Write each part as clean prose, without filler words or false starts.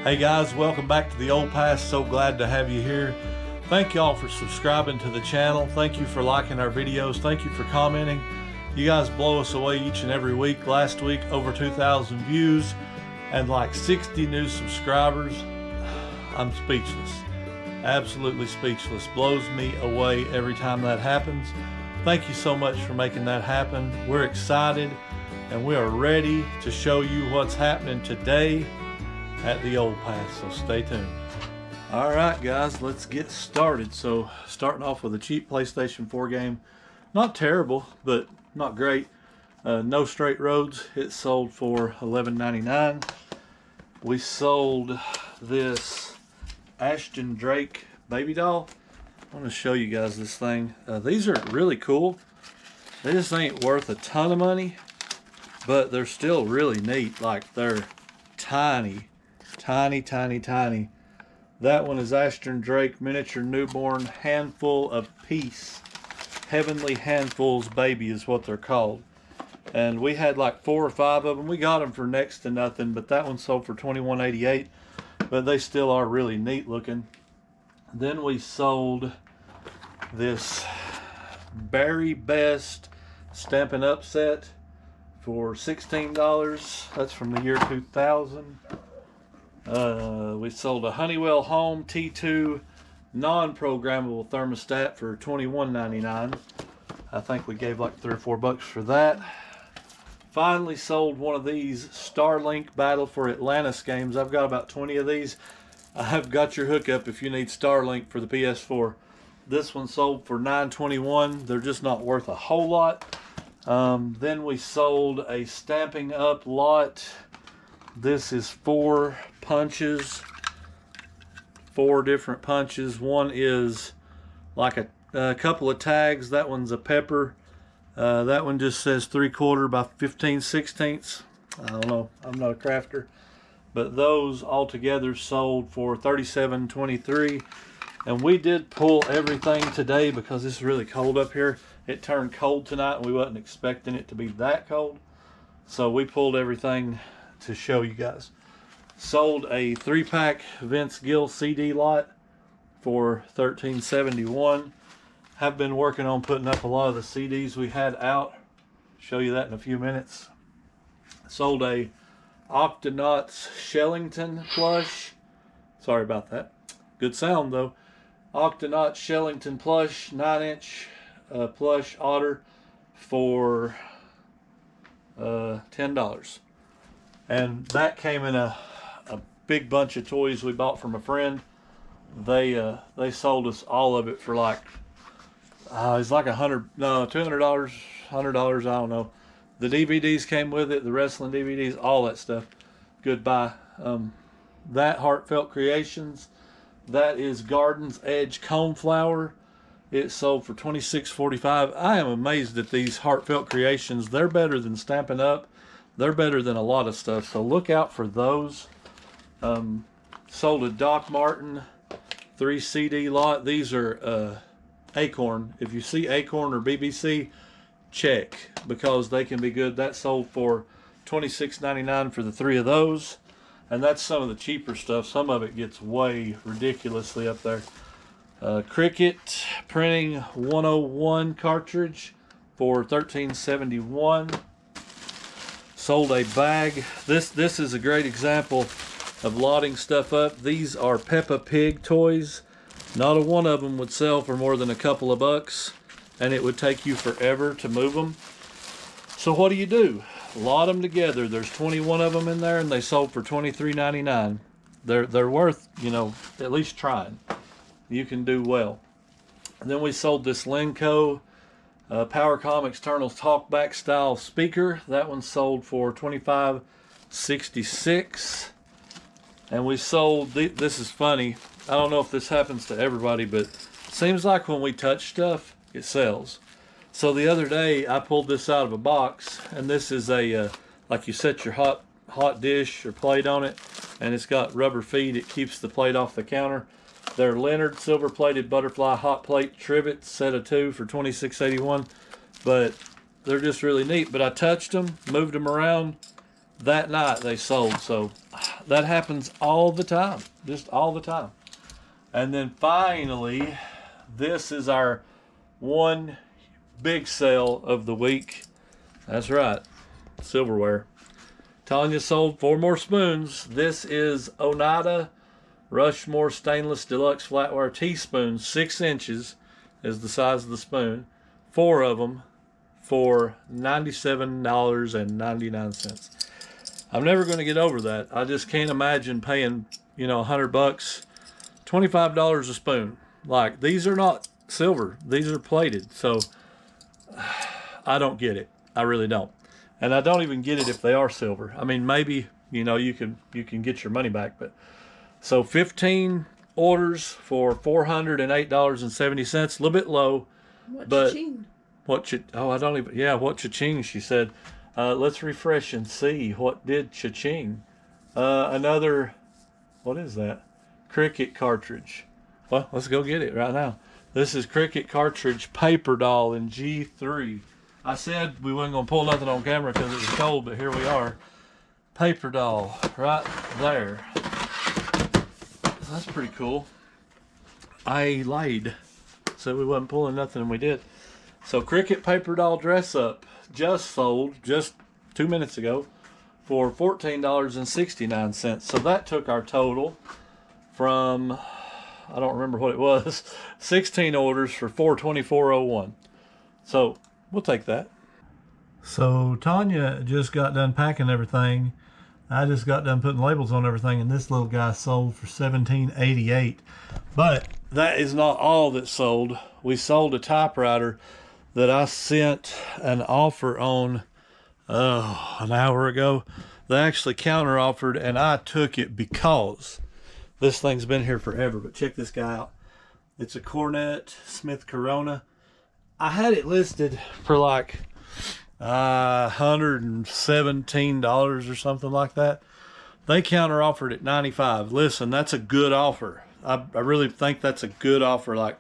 Hey guys, welcome back to the Old Past. So glad to have you here. Thank y'all for subscribing to the channel. Thank you for liking our videos. Thank you for commenting. You guys blow us away each and every week. Last week, over 2,000 views and like 60 new subscribers. I'm speechless. Absolutely speechless. Blows me away every time that happens. Thank you so much for making that happen. We're excited and we are ready to show you what's happening today at the Old Past, so stay tuned. All right guys, let's get started. So starting off with a cheap PlayStation 4 game. Not terrible, but not great. No Straight Roads. It sold for $11.99. We sold this Ashton Drake baby doll. I want to show you guys this thing. These are really cool. They just ain't worth a ton of money, but they're still really neat. Like, they're tiny. Tiny. That one is Ashton Drake Miniature Newborn Handful of Peace. Heavenly Handfuls Baby is what they're called. And we had like 4 or 5 of them. We got them for next to nothing, but that one sold for $21.88. But they still are really neat looking. Then we sold this Barry Best Stampin' Up set for $16. That's from the year 2000. We sold a Honeywell Home T2 non-programmable thermostat for $21.99. I think we gave like $3 or $4 for that. Finally sold one of these Starlink Battle for Atlantis games. I've got about 20 of these. I've got your hookup if you need Starlink for the PS4. This one sold for $9.21. They're just not worth a whole lot. Then we sold a Stampin' Up lot. This is 4 punches, 4 different punches. One is like a couple of tags. That one's a pepper. That one just says 3/4 by 15/16. I don't know. I'm not a crafter. But those all together sold for $37.23. And we did pull everything today because it's really cold up here. It turned cold tonight and we wasn't expecting it to be that cold. So we pulled everything to show you guys. Sold a 3-pack Vince Gill CD lot for $13.71. Have been working on putting up a lot of the CDs we had out. Show you that in a few minutes. Sold a Octonauts Shellington plush. Sorry about that. Good sound though. Octonauts Shellington plush, 9-inch plush otter for $10. And that came in a big bunch of toys we bought from a friend. They sold us all of it for like it's like $200, $100, I don't know. The DVDs came with it, the wrestling DVDs, all that stuff. Goodbye. That Heartfelt Creations, that is Garden's Edge Coneflower. It sold for $26.45. I am amazed at these Heartfelt Creations. They're better than Stampin' Up. They're better than a lot of stuff, so look out for those. Sold a Doc Martin 3 CD lot. These are Acorn. If you see Acorn or BBC, check, because they can be good. That sold for $26.99 for the 3 of those. And that's some of the cheaper stuff. Some of it gets way ridiculously up there. Cricut Printing 101 cartridge for $13.71. Sold a bag. This is a great example of lotting stuff up. These are Peppa Pig toys. Not a one of them would sell for more than a couple of bucks, and it would take you forever to move them. So what do? Lot them together. There's 21 of them in there, and they sold for $23.99. They're worth, at least trying. You can do well. And then we sold this Lenco Power Comics Eternals Talkback style speaker. That one sold for $25.66. And we sold, this is funny, I don't know if this happens to everybody, but it seems like when we touch stuff, it sells. So the other day, I pulled this out of a box, and this is a, like you set your hot dish or plate on it, and it's got rubber feet. It keeps the plate off the counter. They're Leonard silver-plated butterfly hot plate trivet, set of 2 for $26.81. But they're just really neat. But I touched them, moved them around, that night they sold. So that happens all the time, just all the time. And then finally, this is our one big sale of the week. That's right, silverware. Tanya sold 4 more spoons. This is Oneida Rushmore Stainless Deluxe Flatware Teaspoons. 6 inches is the size of the spoon. 4 of them for $97.99. I'm never going to get over that. I just can't imagine paying, you know, $100, $25 a spoon. Like, these are not silver. These are plated. So I don't get it. I really don't. And I don't even get it if they are silver. I mean, maybe, you know, you can get your money back, but so 15 orders for $408.70. A little bit low. What but cha-ching? I don't even, yeah, what cha-ching, she said. Let's refresh and see what did cha-ching. Another, what is that? Cricut cartridge. Well, let's go get it right now. This is Cricut cartridge paper doll in G3. I said we weren't going to pull nothing on camera because it was cold, but here we are. Paper doll right there. That's pretty cool. I lied. Said we wasn't pulling nothing and we did. So Cricut paper doll dress up just sold just 2 minutes ago for $14.69. So that took our total from, I don't remember what it was, 16 orders for $424.01. So we'll take that. So Tanya just got done packing everything. I just got done putting labels on everything, and this little guy sold for $17.88. But that is not all that sold. We sold a typewriter that I sent an offer on an hour ago. They actually counter offered, and I took it because this thing's been here forever. But check this guy out. It's a Cornet Smith Corona. I had it listed for like $117 or something like that. They counter offered at $95. Listen, that's a good offer. I really think that's a good offer. Like,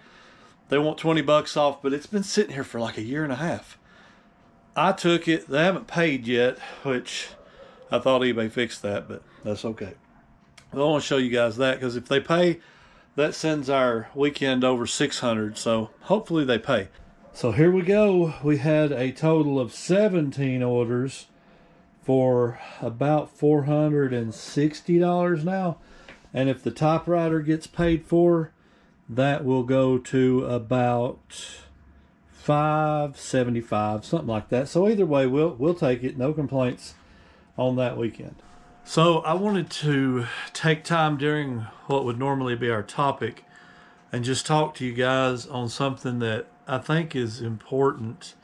they want 20 bucks off, but it's been sitting here for like a year and a half. I took it. They haven't paid yet, which I thought eBay fixed that, but that's okay. I want to show you guys that because if they pay, that sends our weekend over 600. So hopefully they pay. So here we go. We had a total of 17 orders for about $460 now. And if the typewriter gets paid for, that will go to about $575, something like that. So either way, we'll take it. No complaints on that weekend. So I wanted to take time during what would normally be our topic and just talk to you guys on something that I think is important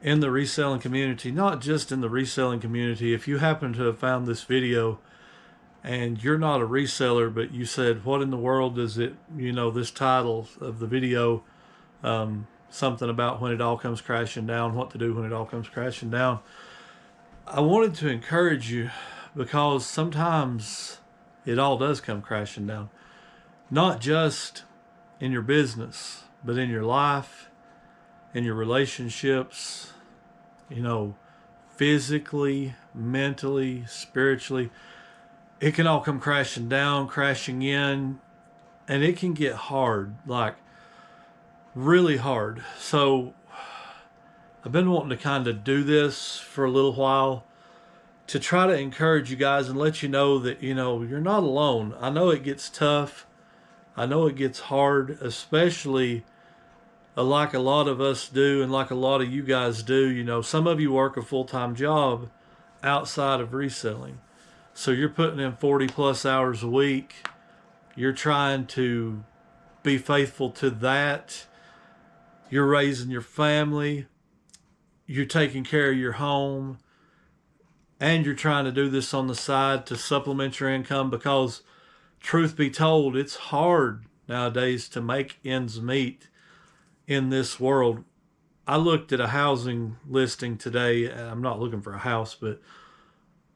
in the reselling community, not just in the reselling community. If you happen to have found this video and you're not a reseller, but you said, what in the world is it, you know, this title of the video, something about when it all comes crashing down, what to do when it all comes crashing down. I wanted to encourage you because sometimes it all does come crashing down. Not just in your business, but in your life, in your relationships, you know, physically, mentally, spiritually. It can all come crashing down, crashing in, and it can get hard, like really hard. So I've been wanting to kind of do this for a little while to try to encourage you guys and let you know that, you know, you're not alone. I know it gets tough. I know it gets hard, especially like a lot of us do and like a lot of you guys do. You know, some of you work a full-time job outside of reselling. So you're putting in 40 plus hours a week. You're trying to be faithful to that. You're raising your family. You're taking care of your home. And you're trying to do this on the side to supplement your income because, truth be told, it's hard nowadays to make ends meet in this world. I looked at a housing listing today, and I'm not looking for a house, but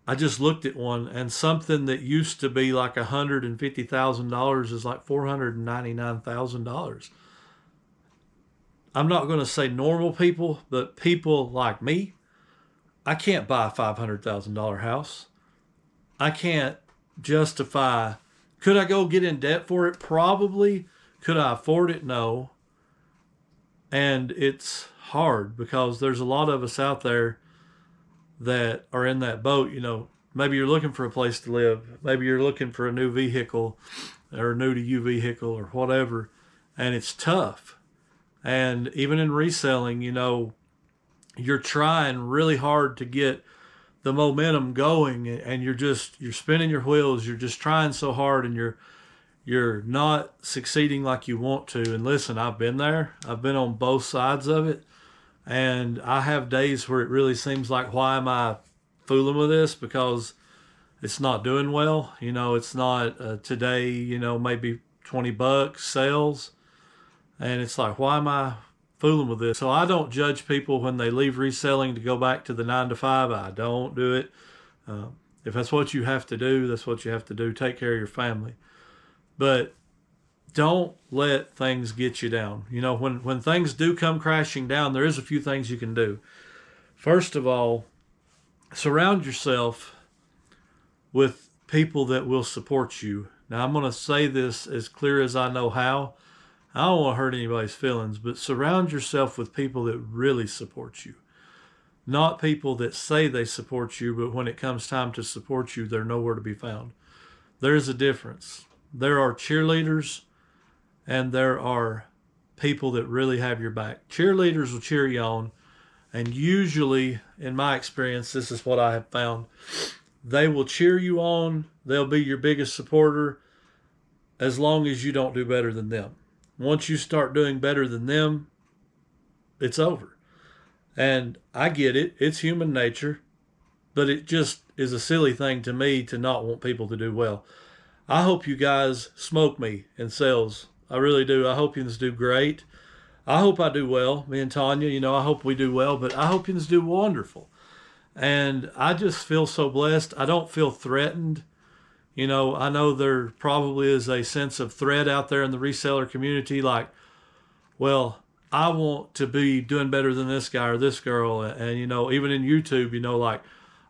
I just looked at one, and something that used to be like $150,000 is like $499,000. I'm not going to say normal people, but people like me, I can't buy a $500,000 house. I can't justify. Could I go get in debt for it? Probably. Could I afford it? No. And it's hard because there's a lot of us out there that are in that boat. You know, maybe you're looking for a place to live. Maybe you're looking for a new vehicle or a new to you vehicle or whatever. And it's tough. And even in reselling, you know, you're trying really hard to get the momentum going, and you're spinning your wheels. You're just trying so hard, and you're not succeeding like you want to. And listen, I've been there. I've been on both sides of it. And I have days where it really seems like, why am I fooling with this? Because it's not doing well. You know, it's not today, you know, maybe $20 sales. And it's like, why am I fooling with this? So I don't judge people when they leave reselling to go back to the 9-to-5. I don't do it. If that's what you have to do, that's what you have to do. Take care of your family. But don't let things get you down. You know, when things do come crashing down, there is a few things you can do. First of all, surround yourself with people that will support you. Now, I'm going to say this as clear as I know how. I don't want to hurt anybody's feelings, but surround yourself with people that really support you. Not people that say they support you, but when it comes time to support you, they're nowhere to be found. There's a difference. There are cheerleaders and there are people that really have your back. Cheerleaders will cheer you on, and usually, in my experience, this is what I have found. They will cheer you on. They'll be your biggest supporter as long as you don't do better than them. Once you start doing better than them, it's over. And I get it. It's human nature. But it just is a silly thing to me to not want people to do well. I hope you guys smoke me in sales. I really do. I hope you do great. I hope I do well. Me and Tanya, you know, I hope we do well. But I hope you do wonderful. And I just feel so blessed. I don't feel threatened. You know, I know there probably is a sense of threat out there in the reseller community, like, well, I want to be doing better than this guy or this girl. And you know, even in YouTube, you know, like,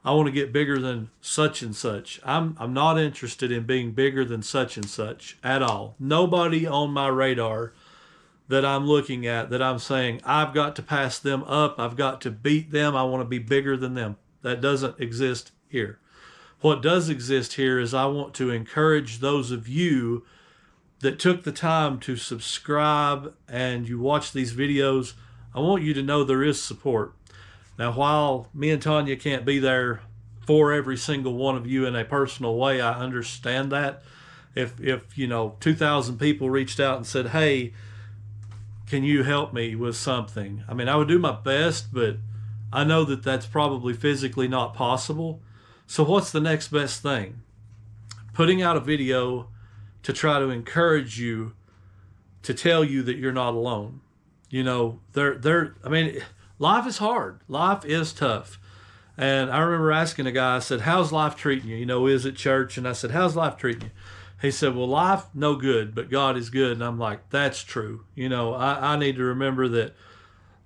I want to get bigger than such and such. I'm not interested in being bigger than such and such at all. Nobody on my radar that I'm looking at that I'm saying, I've got to pass them up. I've got to beat them. I want to be bigger than them. That doesn't exist here. What does exist here is I want to encourage those of you that took the time to subscribe and you watch these videos. I want you to know there is support. Now, while me and Tanya can't be there for every single one of you in a personal way, I understand that. If you know, 2,000 people reached out and said, hey, can you help me with something? I mean, I would do my best, but I know that that's probably physically not possible. So what's the next best thing? Putting out a video to try to encourage you, to tell you that you're not alone. You know, I mean, life is hard. Life is tough. And I remember asking a guy, I said, how's life treating you? You know, is it church? And I said, how's life treating you? He said, well, life, no good, but God is good. And I'm like, that's true. You know, I need to remember that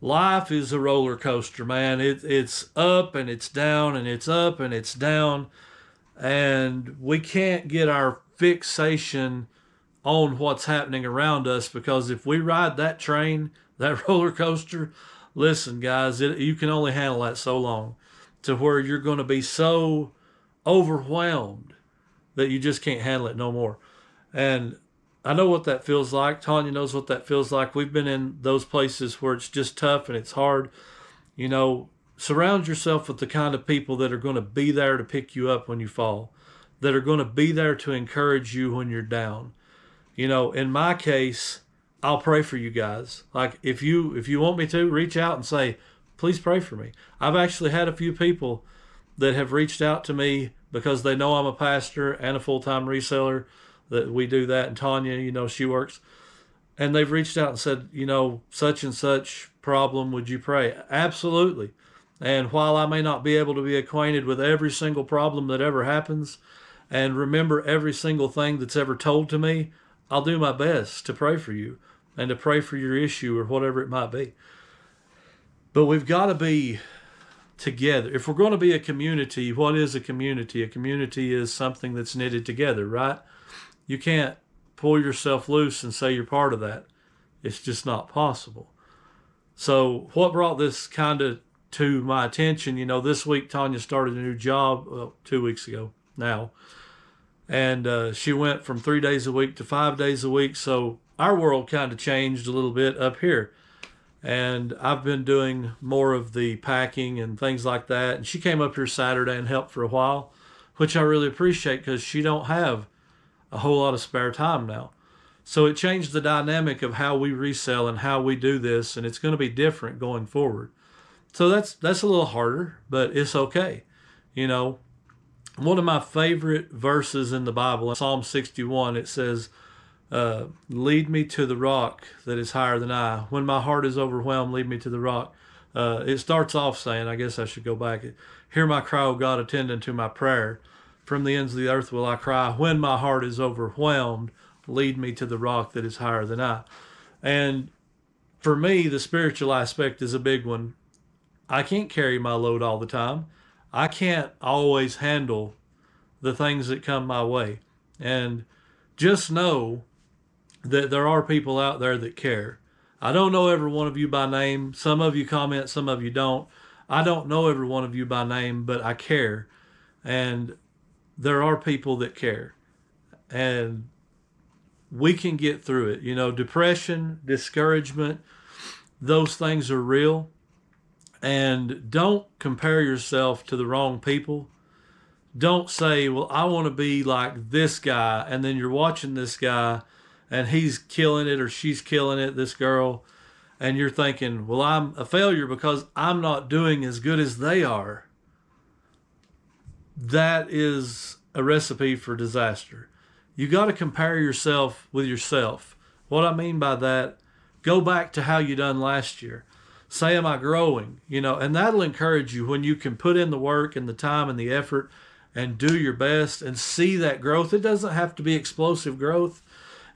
life is a roller coaster, man. It's up and it's down and it's up and it's down. And we can't get our fixation on what's happening around us, because if we ride that train, that roller coaster, listen, guys, you can only handle that so long, to where you're going to be so overwhelmed that you just can't handle it no more. And I know what that feels like. Tanya knows what that feels like. We've been in those places where it's just tough and it's hard. You know, surround yourself with the kind of people that are going to be there to pick you up when you fall, that are going to be there to encourage you when you're down. You know, in my case, I'll pray for you guys. Like, if you want me to, reach out and say, please pray for me. I've actually had a few people that have reached out to me because they know I'm a pastor and a full-time reseller, that we do that. And Tanya, you know, she works. And they've reached out and said, you know, such and such problem, would you pray? Absolutely. And while I may not be able to be acquainted with every single problem that ever happens and remember every single thing that's ever told to me, I'll do my best to pray for you and to pray for your issue or whatever it might be. But we've got to be together. If we're going to be a community, what is a community? A community is something that's knitted together, right? You can't pull yourself loose and say you're part of that. It's just not possible. So what brought this kind of to my attention, this week Tanya started a new job, 2 weeks ago now. And she went from 3 days a week to 5 days a week. So our world kind of changed a little bit up here. And I've been doing more of the packing and things like that. And she came up here Saturday and helped for a while, which I really appreciate because she don't have a whole lot of spare time now. So it changed the dynamic of how we resell and how we do this. And it's going to be different going forward. So that's a little harder, but it's okay. One of my favorite verses in the Bible, in Psalm 61, it says, lead me to the rock that is higher than I. When my heart is overwhelmed, lead me to the rock. It starts off saying, I guess I should go back. Hear my cry, O God, attend unto my prayer. From the ends of the earth will I cry. When my heart is overwhelmed, lead me to the rock that is higher than I. And for me, the spiritual aspect is a big one. I can't carry my load all the time. I can't always handle the things that come my way. And just know that there are people out there that care. I don't know every one of you by name. Some of you comment, some of you don't. I don't know every one of you by name, but I care. And there are people that care. And we can get through it. Depression, discouragement, those things are real. And don't compare yourself to the wrong people. Don't say, well, I want to be like this guy. And then you're watching this guy and he's killing it or she's killing it, this girl. And you're thinking, well, I'm a failure because I'm not doing as good as they are. That is a recipe for disaster. You got to compare yourself with yourself. What I mean by that, go back to how you done last year. Say, am I growing? And that'll encourage you when you can put in the work and the time and the effort and do your best and see that growth. It doesn't have to be explosive growth.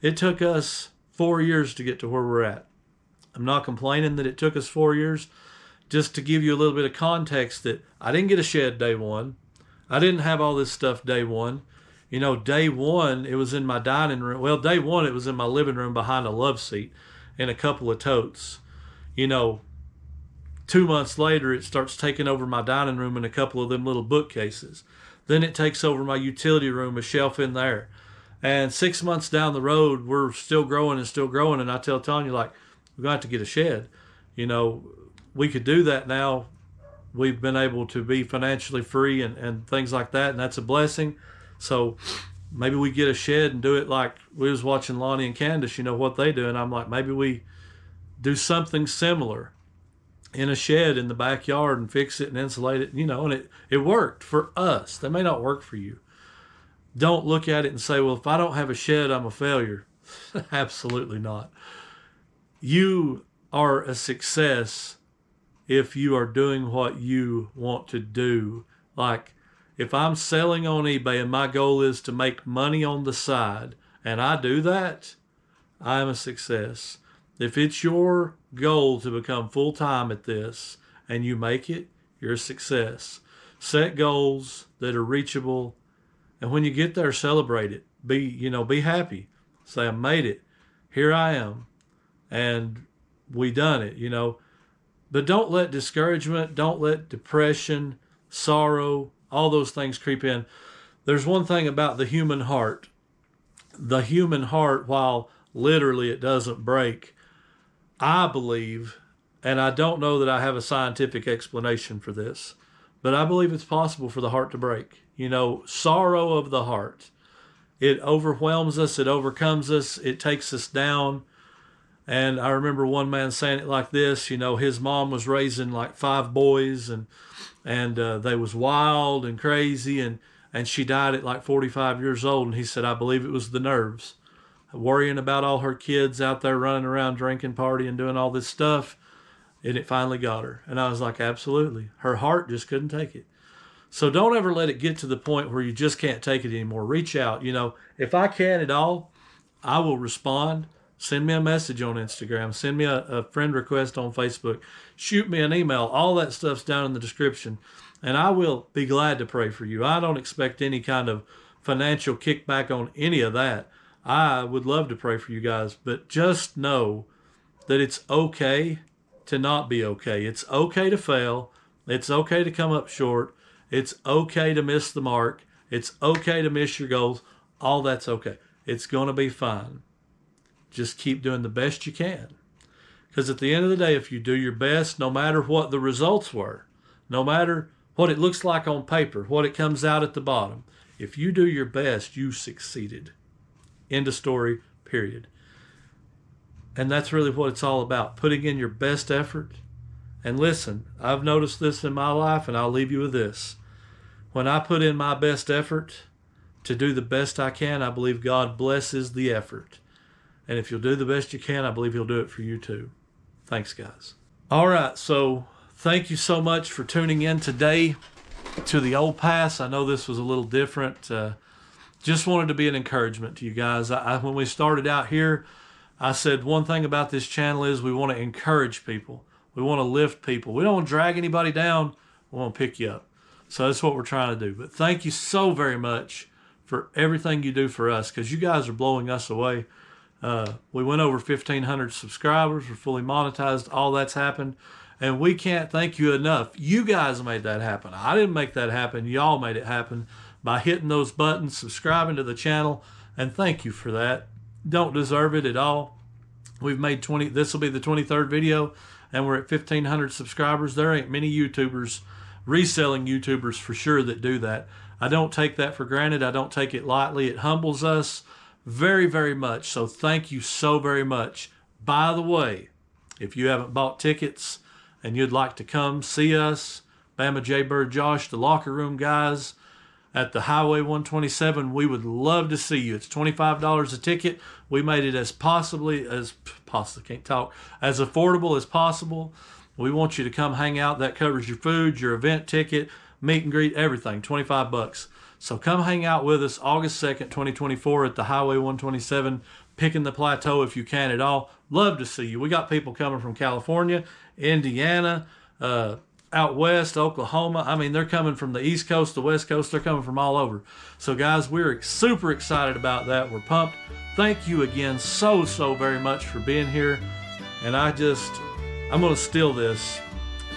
It took us 4 years to get to where we're at. I'm not complaining that it took us 4 years. Just to give you a little bit of context that I didn't get a shed day one. I didn't have all this stuff day one. Day one, it was in my dining room. Well, day one, it was in my living room behind a love seat and a couple of totes. 2 months later, it starts taking over my dining room and a couple of them little bookcases. Then it takes over my utility room, a shelf in there. And 6 months down the road, we're still growing. And I tell Tanya, we're going to have to get a shed. We could do that now. We've been able to be financially free and things like that. And that's a blessing. So maybe we get a shed and do it like we was watching Lonnie and Candace, what they do. And I'm like, maybe we do something similar in a shed in the backyard and fix it and insulate it, and it worked for us. That may not work for you. Don't look at it and say, well, if I don't have a shed, I'm a failure. Absolutely not. You are a success if you are doing what you want to do. Like if I'm selling on eBay and my goal is to make money on the side and I do that, I'm a success. If it's your goal to become full-time at this and you make it, you're a success. Set goals that are reachable. And when you get there, celebrate it. Be happy. Say, I made it. Here I am. And we done it, But don't let discouragement, don't let depression, sorrow, all those things creep in. There's one thing about the human heart. The human heart, while literally it doesn't break, I believe, and I don't know that I have a scientific explanation for this, but I believe it's possible for the heart to break. Sorrow of the heart. It overwhelms us. It overcomes us. It takes us down. And I remember one man saying it like this, his mom was raising like 5 boys and they was wild and crazy and she died at like 45 years old. And he said, I believe it was the nerves. Worrying about all her kids out there running around drinking, partying, doing all this stuff. And it finally got her. And I was like, absolutely. Her heart just couldn't take it. So don't ever let it get to the point where you just can't take it anymore. Reach out. If I can at all, I will respond. Send me a message on Instagram. Send me a friend request on Facebook. Shoot me an email. All that stuff's down in the description. And I will be glad to pray for you. I don't expect any kind of financial kickback on any of that. I would love to pray for you guys. But just know that it's okay to not be okay. It's okay to fail. It's okay to come up short. It's okay to miss the mark. It's okay to miss your goals. All that's okay. It's going to be fine. Just keep doing the best you can. Because at the end of the day, if you do your best, no matter what the results were, no matter what it looks like on paper, what it comes out at the bottom, if you do your best, you succeeded. End of story, period. And that's really what it's all about, putting in your best effort. And listen, I've noticed this in my life, and I'll leave you with this. When I put in my best effort to do the best I can, I believe God blesses the effort. And if you'll do the best you can, I believe He'll do it for you too. Thanks, guys. All right, so thank you so much for tuning in today to the Old Pass. I know this was a little different. Just wanted to be an encouragement to you guys. When we started out here, I said one thing about this channel is we want to encourage people. We want to lift people. We don't want to drag anybody down. We want to pick you up. So that's what we're trying to do. But thank you so very much for everything you do for us, because you guys are blowing us away. We went over 1,500 subscribers. We're fully monetized. All that's happened. And we can't thank you enough. You guys made that happen. I didn't make that happen. Y'all made it happen by hitting those buttons, subscribing to the channel, and thank you for that. Don't deserve it at all. We've made this will be the 23rd video, and we're at 1,500 subscribers. There ain't many YouTubers, reselling YouTubers for sure, that do that. I don't take that for granted. I don't take it lightly. It humbles us very, very much. So thank you so very much. By the way, if you haven't bought tickets and you'd like to come see us, Bama Jaybird Josh, the Locker Room guys at the Highway 127, we would love to see you. It's $25 a ticket. We made it as affordable as possible. We want you to come hang out. That covers your food, your event ticket, meet and greet, everything, $25. So come hang out with us August 2nd, 2024 at the Highway 127, picking the plateau if you can at all. Love to see you. We got people coming from California, Indiana, out west, Oklahoma. I mean, they're coming from the East Coast, the West Coast. They're coming from all over. So guys, we're super excited about that. We're pumped. Thank you again so very much for being here. And I'm going to steal this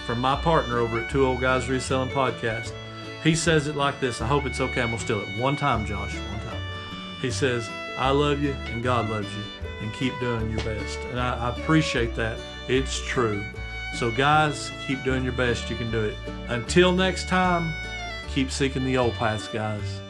from my partner over at Two Old Guys Reselling Podcast. He says it like this. I hope it's okay. I'm going to steal it one time, Josh, one time. He says, I love you and God loves you, and keep doing your best. And I appreciate that. It's true. So guys, keep doing your best. You can do it. Until next time, keep seeking the old paths, guys.